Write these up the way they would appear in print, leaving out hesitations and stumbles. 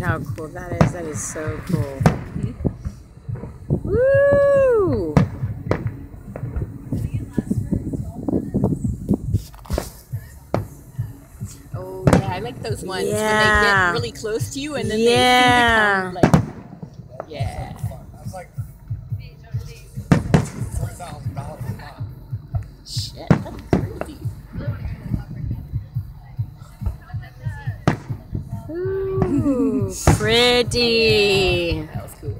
how cool that is. That is so cool. Woo! Oh yeah, I like those ones when they get really close to you and then they seem to come like, yeah. That's like $40,000 a month. Shit, that's crazy. Ooh, pretty. That was cool.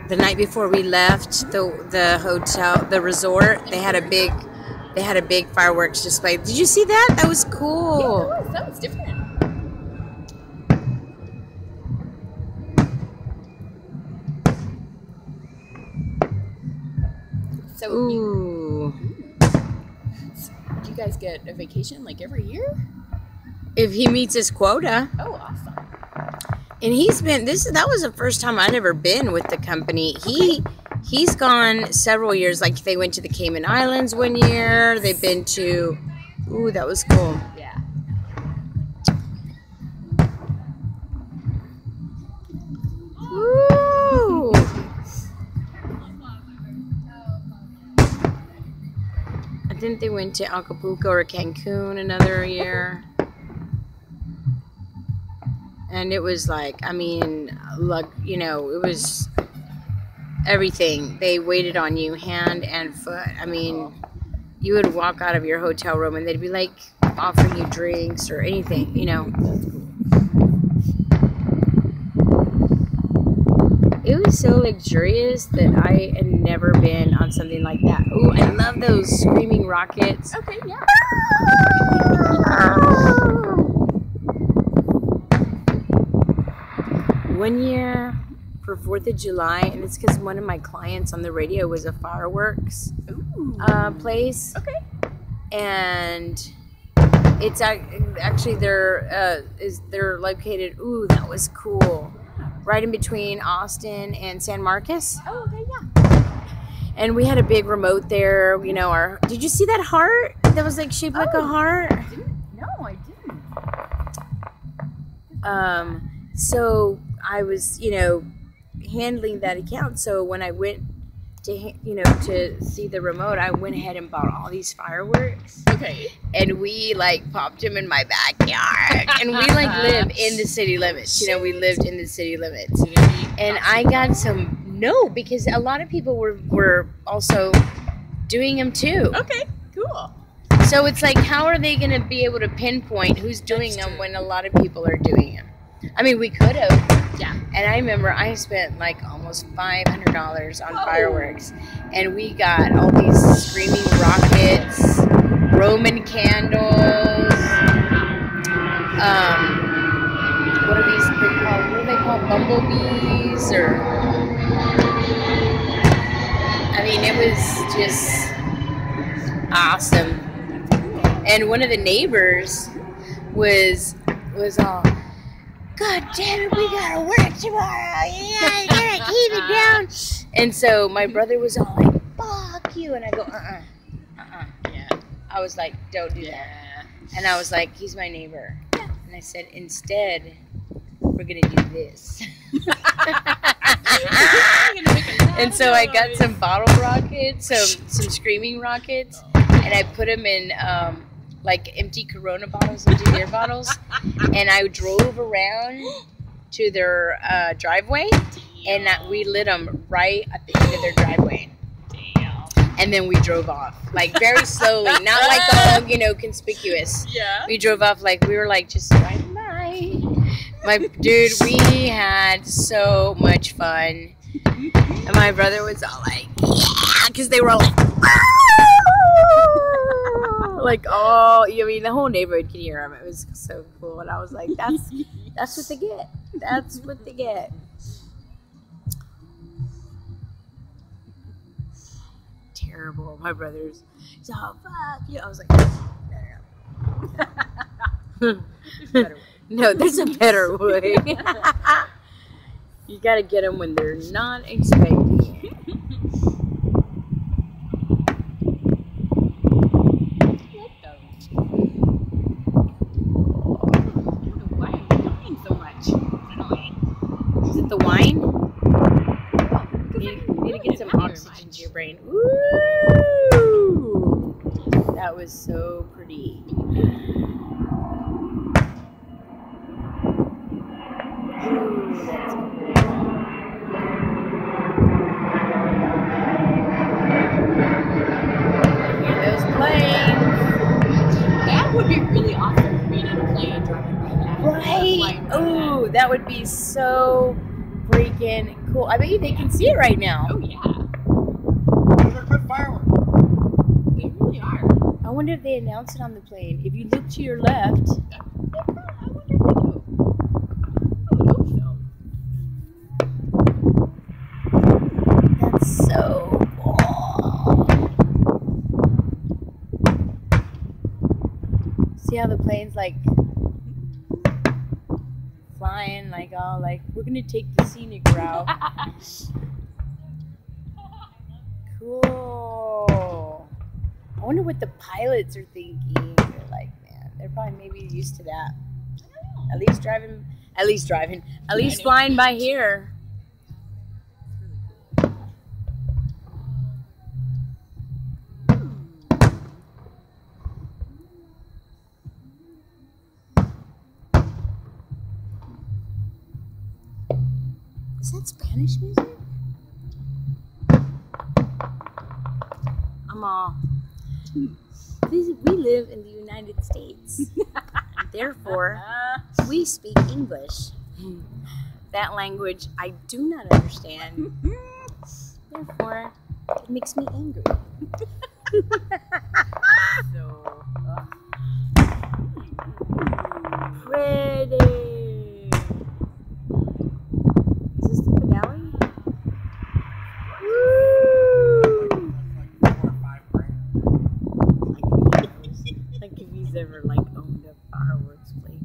The night before we left the hotel, the resort, they had a big fireworks display. Did you see that? That was cool. Yeah, that was different. So do you guys get a vacation like every year? If he meets his quota. Oh, awesome. And that was the first time I'd ever been with the company. He's gone several years. Like they went to the Cayman Islands one year. They've been to, that was cool. Yeah. Woo! I think they went to Acapulco or Cancun another year. And it was like, I mean, it was everything. They waited on you hand and foot. I mean, you would walk out of your hotel room and they'd be like offering you drinks or anything, It was so luxurious that I had never been on something like that. Ooh, I love those screaming rockets. Okay, yeah. One year for 4th of July, and it's because one of my clients on the radio was a fireworks place. Okay. And it's actually they're located. Ooh, that was cool. Right in between Austin and San Marcos. Oh, okay, yeah. And we had a big remote there. Did you see that heart? That was like shaped like a heart. No, I didn't. So I was, handling that account. So when I went to, to see the remote, I went ahead and bought all these fireworks. Okay. And we popped them in my backyard. And we live in the city limits. We lived in the city limits. And I got because a lot of people were also doing them too. Okay, cool. So it's like, how are they going to be able to pinpoint who's doing them when a lot of people are doing them? I mean, we could have. Yeah. And I remember I spent almost $500 on fireworks. And we got all these screaming rockets, Roman candles. What are these called? What are they called? Bumblebees? I mean, it was just awesome. And one of the neighbors was all, God damn it, we gotta work tomorrow. Yeah, you gotta keep it down. And so my brother was all like, fuck you. And I go, Yeah. I was like, don't do that. And I was like, he's my neighbor. And I said, instead, we're gonna do this. And so I got some bottle rockets, some screaming rockets, and I put them in empty Corona bottles, empty beer bottles, and I drove around to their driveway, and we lit them right at the end of their driveway. And then we drove off, very slowly, not all, conspicuous. Yeah. We drove off we were just driving by. Dude, we had so much fun. And my brother was all like, yeah, because they were all the whole neighborhood could hear them. It was so cool. And I was like, that's what they get. That's what they get. Terrible. My brother's, oh, fuck you. I was like, no. There's better ways. No, there's a better way. You gotta get them when they're not expecting it. Is it the wine? You need to get some oxygen to your brain. Ooh! That was so pretty. That would be really awesome, being in a plane driving by that. Right? Oh, that would be so freaking cool. I bet you they can see it right now. Oh, yeah. They're good fireworks. They really are. I wonder if they announce it on the plane. If you look to your left. I wonder if they do. I would hope so. That's so cool. See how the plane's like flying, like all like, we're gonna take the scenic route. Cool. I wonder what the pilots are thinking. They're like, man, they're probably maybe used to that. At least flying by here. Is that Spanish music? I'm all. We live in the United States. Therefore, we speak English. That language I do not understand. Therefore, it makes me angry. So, Pretty. Is this the finale? Like if he's ever like owned a fireworks place.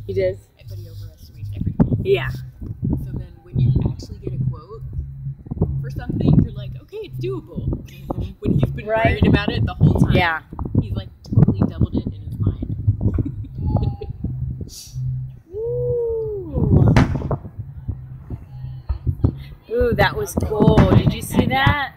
He does? but he overestimates everything. Yeah. So then when you actually get a quote for something, you're like, okay, it's doable. When he's been worried about it the whole time. Yeah. He's like totally doubled it in his mind. Ooh, that was cool. Did you see that?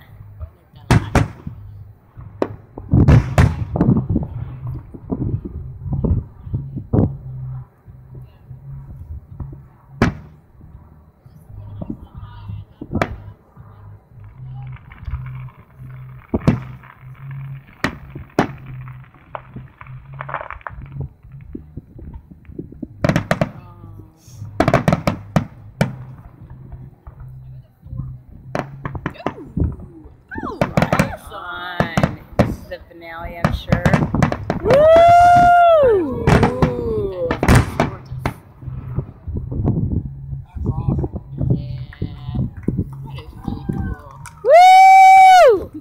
The finale, I'm sure. Woo! Ooh. That's awesome. Yeah. That is really cool. Woo!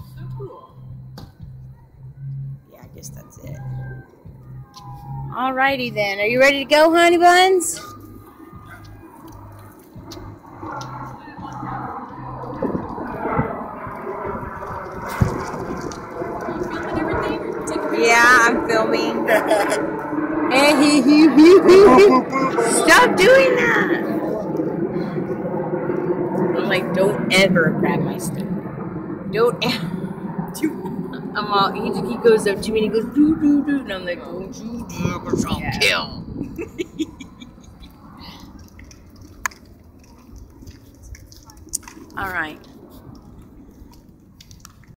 So cool. Yeah, I guess that's it. Alrighty then. Are you ready to go, honey buns? Yeah, I'm filming. Stop doing that! I'm like, don't ever grab my stick. Don't ever. I'm all, he goes up to me and he goes, doo doo doo. And I'm like, don't you ever kill. Alright.